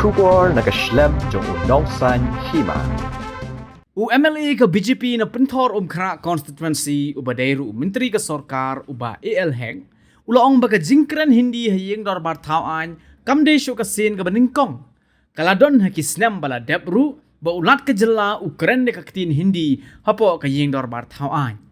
Shukor nakaslem jong unongsan hima. MLA ke BJP na pentor Kra constituency uba dairu menteri ke sorkar uba AL Heng ulaong baga jingkran hindi hayeng darbar tauan kamde syo kasin ke beningkong kaladon haki snam bala debru ba ulat ke jela ukren de kaktin hindi hapo ke yeng darbar tauan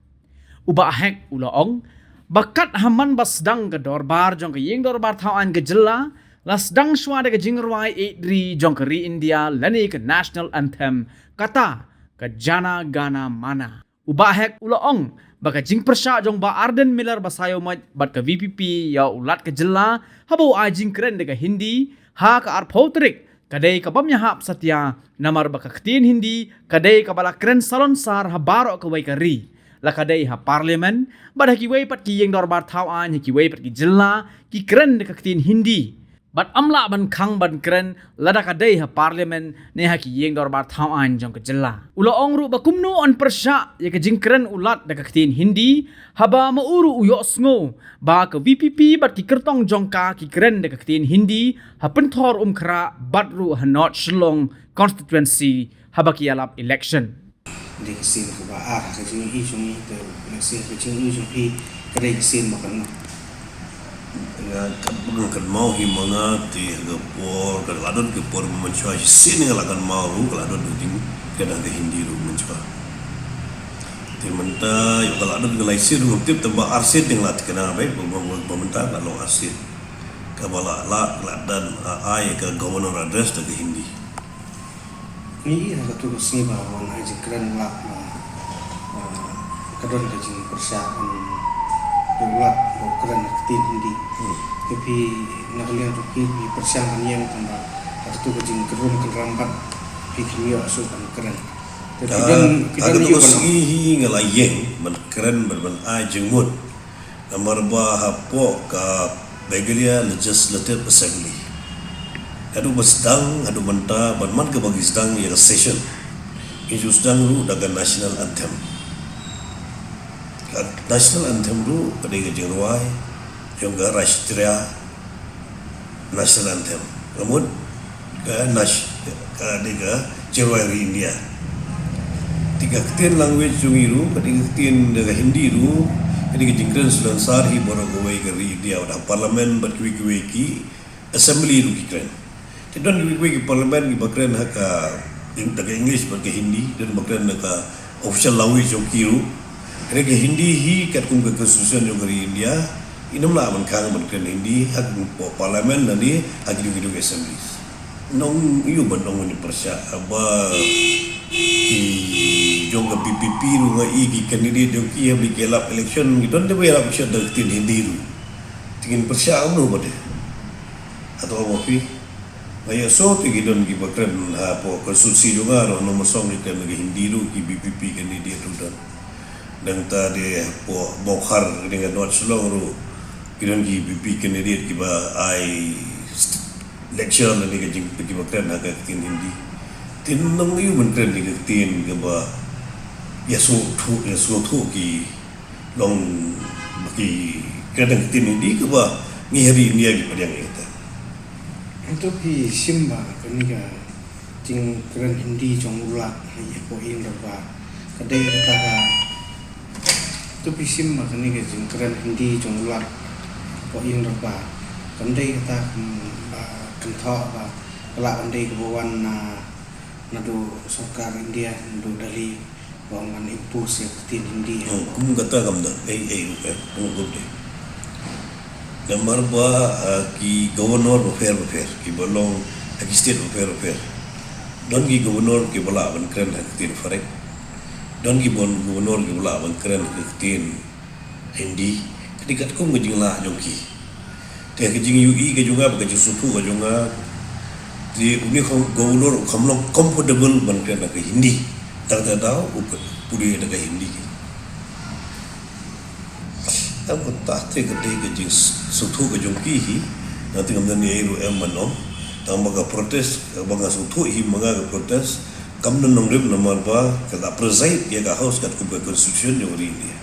uba hek ulaong bakat haman basdang ke darbar jong ke yeng darbar tauan ke jela lasdang swada ke jingrwai edri jong ke ri India lani ke national anthem kata ke jana gana mana ubahek ulaong baka jing persya jong ba Arden Miller basayo mat bat ke VPP ya ulat ke jela habo ajing keren de ke hindi ha ke arpotrik kadai ke bamnya hap satya namar baka ketin hindi kadai ke bala keren salon sar habaro ke wai kari la kadai ha parlimen bad ki wai pat ki yeng dorbar tauan ki wai pat ki jela ki keren de ke ketin hindi bat amla ban khang ban kren lada kadai ha parlimen ne ha ki yeng dorbar tauan jong ke jela ulaong ru bakumno on persya ye ke jingkren ulat da katin hindi haba mauru uyo sngo ba ke VPP bat ki kertong jongka ki kren da katin hindi ha pentor Kra bat ru ha not shlong constituency haba ki alap election de sin ko ba ka jing hi jong de na sin ke jing hi jong hi kadai sin makan kan mau himanga ti ga por kan ladon ke por menchua sin ngala kan mau ru ladon ding kada ke hindi ru menchua ti menta yo kala ladon ke laisir ru tip tamba arsit ding lat kana bai pementa kalau arsit ka bala la ladan ai ke governor address ke hindi ni ha tu sini ba wang ai jikran la kadon ke jing persiapan buat keren ketin hindi tapi nakalian rupi di persiapan yang tambah waktu kejing kerum kerambat pikir so keren dan kita ni segi ngalayeng man keren berban ajengmut nomor ba hapo ka Begeria Legislative Assembly adu basdang adu menta ban man ke bagi sedang ya session isu sedang ru daga national anthem national anthem ru pada kejing ruai yang ke Rashtriya national anthem namun ke Jirwai India tiga ketin language jungiru pada ketin dengan Hindi ru pada kejing keren sulan sarhi borok gawai ke India pada parlimen berkiwi ki assembly ru keren tidak kiwi ki parlimen ki bakren haka dengan English berke Hindi dan bakren haka official language jokiru kerana Hindi hi kat kum ke konstitusi yang dari India inam lah man kang man kena Hindi hak parlimen dan ni hak hidup assembly nong iyo bandong ni persya aba ki jong ke PPP ru ngai ki candidate jong ki habis gelap election gitu dia bayar persya dak tin Hindi ru tingin persya anu bade atau apa pi Maya so ti gidon ki bakren apa konstitusi juga ro nomor song ni kan Hindi ru ki PPP candidate ru dan tadi bokhar dengan North Selong ru kiran ki BP candidate ki ba ai lecture ni ke jing ki ba kren aga tin Hindi tin nang yu men kren ni ke tin ke ba ya so thu ki long ki kadang tin Hindi ke ba ni hari India ki padang eta itu pi simba ni ka jing kren Hindi jong ulat ya po ing ba kadai kata tu pisim makani ke jingkran Hindi jong ulat po ing ba kandai kata kentho ba kala kandai kebawan na do sarkar India do dali wangan impus ya ketin Hindi kum kata kam dah kum de namar ba ki governor affair ki bolong ki state affair don ki governor ki bola ban kren ketin farek don ki bon gubernur ki bula ban keren ketin Hindi ketika ko ngejing lah jongki te kejing UI ke juga ke suku ke juga di uni gubernur kamlong comfortable ban keren ke Hindi tak tahu pudi ke Hindi aku tak te kejing suku ke jongki hi nanti kemudian ni ru manom tambah ke protes bangga suku hi manga ke protes kam nong rib nomor ba kala preside ya ka house kat ku constitution yo ri ni